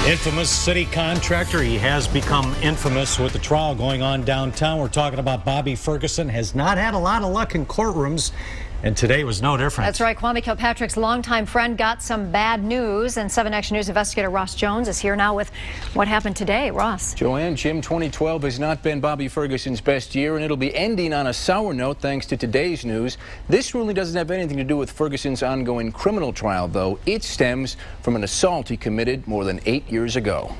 Infamous city contractor. He has become infamous with the trial going on downtown. We're talking about Bobby Ferguson. Has not had a lot of luck in courtrooms, and today was no different. That's right. Kwame Kilpatrick's longtime friend got some bad news, and 7 Action News investigator Ross Jones is here now with what happened today. Ross. Joanne, Jim, 2012 has not been Bobby Ferguson's best year, and it'll be ending on a sour note thanks to today's news. This ruling doesn't have anything to do with Ferguson's ongoing criminal trial, though. It stems from an assault he committed more than 8 years ago.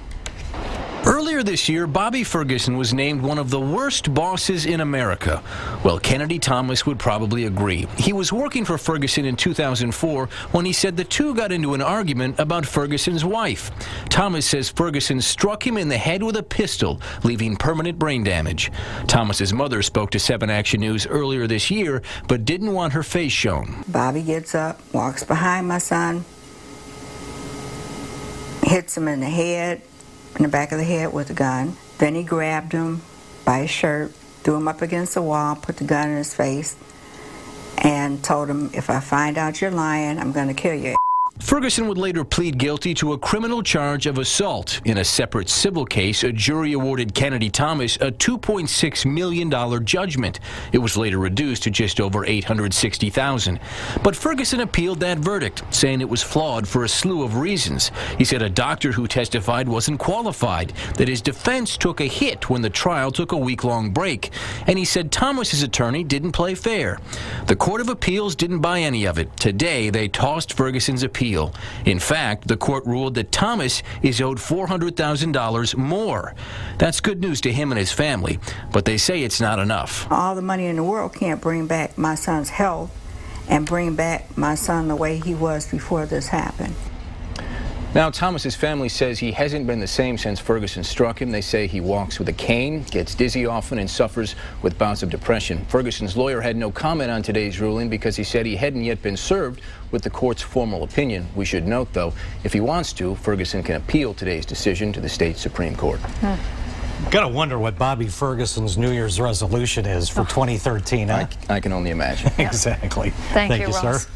Earlier this year, Bobby Ferguson was named one of the worst bosses in America. Well, Kennedy Thomas would probably agree. He was working for Ferguson in 2004 when he said the two got into an argument about Ferguson's wife. Thomas says Ferguson struck him in the head with a pistol, leaving permanent brain damage. Thomas's mother spoke to 7 Action News earlier this year, but didn't want her face shown. Bobby gets up, walks behind my son, hits him in the head, in the back of the head with a gun. Then he grabbed him by his shirt, threw him up against the wall, put the gun in his face, and told him, if I find out you're lying, I'm going to kill you. Ferguson would later plead guilty to a criminal charge of assault. In a separate civil case, a jury awarded Kennedy Thomas a $2.6 million judgment. It was later reduced to just over $860,000. But Ferguson appealed that verdict, saying it was flawed for a slew of reasons. He said a doctor who testified wasn't qualified, that his defense took a hit when the trial took a week-long break, and he said Thomas's attorney didn't play fair. The Court of Appeals didn't buy any of it. Today, they tossed Ferguson's appeal. In fact, the court ruled that Thomas is owed $400,000 more. That's good news to him and his family, but they say it's not enough. All the money in the world can't bring back my son's health and bring back my son the way he was before this happened. Now, Thomas's family says he hasn't been the same since Ferguson struck him. They say he walks with a cane, gets dizzy often, and suffers with bouts of depression. Ferguson's lawyer had no comment on today's ruling because he said he hadn't yet been served with the court's formal opinion. We should note, though, if he wants to, Ferguson can appeal today's decision to the state Supreme Court. Gotta wonder what Bobby Ferguson's New Year's resolution is for 2013. Huh? I can only imagine. Exactly. Thank you, sir. Ross.